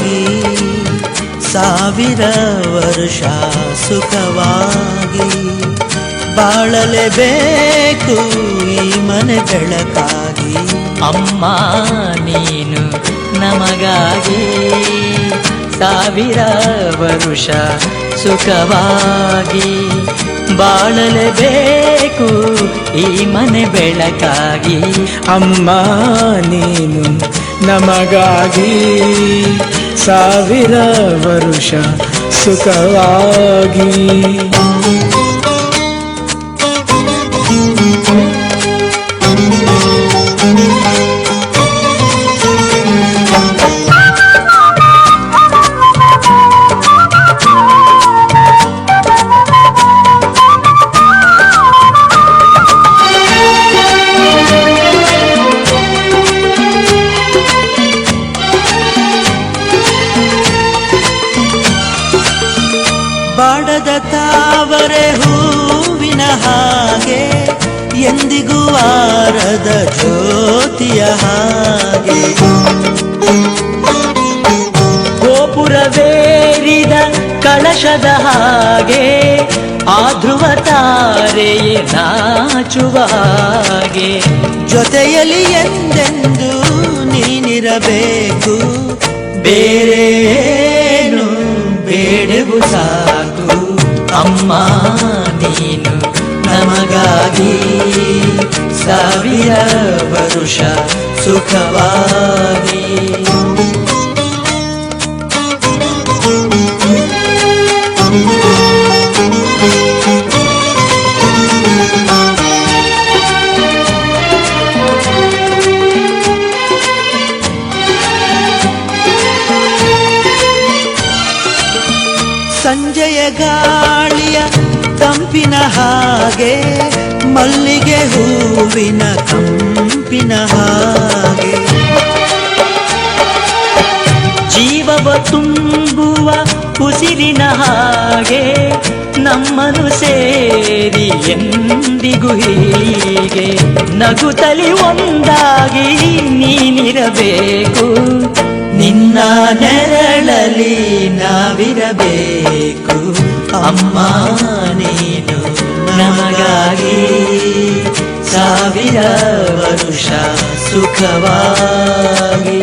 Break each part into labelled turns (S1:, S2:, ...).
S1: ಸುಖವಾಗಿ ಸಾವಿರ ವರ್ಷ ಸುಖವಾಗಿ ಬಾಳಲೇಬೇಕು ಈ ಮನೆ ಬೆಳಕಾಗಿ.
S2: ಅಮ್ಮ ನೀನು ನಮಗಾಗಿ ಸಾವಿರ ವರುಷ ಸುಖವಾಗಿ ಬಾಳಲೇಬೇಕು ಈ ಮನೆ ಬೆಳಕಾಗಿ.
S3: ಅಮ್ಮ ನೀನು ನಮಗಾಗಿ ಸಾವಿರ ವರುಷ ಸುಖವಾಗಿ.
S1: ಬಾಡದ ತಾವರೆ ಹೂವಿನ ಹಾಗೆ ಎಂದಿಗೂ ಆರದ ಜ್ಯೋತಿಯ ಹಾಗೆ
S2: ಗೋಪುರವೇರಿದ ಕಳಶದ ಹಾಗೆ ಆ ಧ್ರುವ ತಾರೆಯೇ ನಾಚುವ ಹಾಗೆ
S1: ಜೊತೆಯಲ್ಲಿ ಎಂದೆಂದು ನೀನಿರಬೇಕು ಬೇರೇನು ಬೇಡವು ಸಾಕು.
S2: ಅಮ್ಮ ನೀನು ನಮಗಾಗಿ ಸಾವಿರ ವರುಷ ಸುಖವಾಗಿ
S1: ಸಂಜೆಯ ಗಾಳಿಯ ತಂಪಿನ ಹಾಗೆ ಮಲ್ಲಿಗೆ ಹೂವಿನ ಕಂಪಿನ ಹಾಗೆ
S2: ಜೀವವ ತುಂಬುವ ಉಸಿರಿನ ಹಾಗೆ ನಮ್ಮನು ಸೇರಿ ಎಂದಿಗೂ ಹೀಗೆ ನಗುತ್ತಲಿ ಒಂದಾಗಿ ನೀನಿರಬೇಕು
S1: ನಿನ್ನ ನೆರಳಲಿ ನಾವಿರಬೇಕು. ಅಮ್ಮ ನೀನು ನಮಗಾಗಿ ಸಾವಿರ ವರುಷ ಸುಖವಾಗಿ.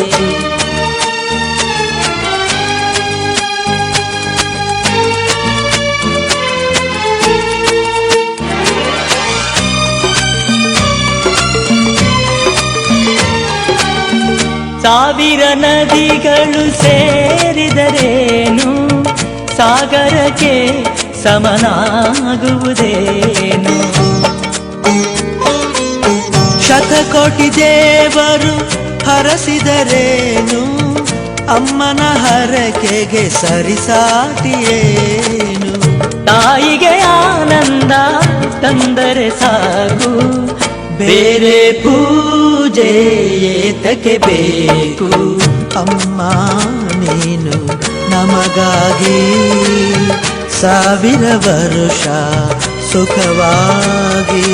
S2: ಸಾವಿರ ನದಿಗಳು ಸೇರಿದರೇನು ಸಾಗರಕ್ಕೆ ಸಮನಾಗುವುದೇನು.
S1: ಶತಕೋಟಿ ದೇವರು ಹರಸಿದರೇನು ಅಮ್ಮನ ಹರಕೆಗೆ ಸರಿಸಾಟಿಯೇನು.
S2: ತಾಯಿಗೆ ಆನಂದ ತಂದರೆ ಸಾಕು
S1: ಬೇರೆ ಪೂಜೆ ಏತಕ್ಕೆ ಬೇಕು. ಅಮ್ಮ ನೀನು ನಮಗಾಗಿ ಸಾವಿರ ವರುಷ ಸುಖವಾಗಿ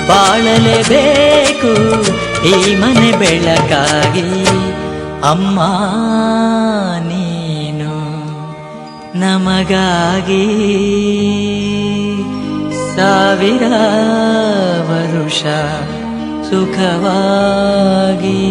S2: ಬಾಳಲೇಬೇಕು ಈ ಮನೆ ಬೆಳಕಾಗಿ. ಅಮ್ಮ ನೀನು ನಮಗಾಗಿ ಸಾವಿರ ವರುಷ ಸುಖವಾಗಿ.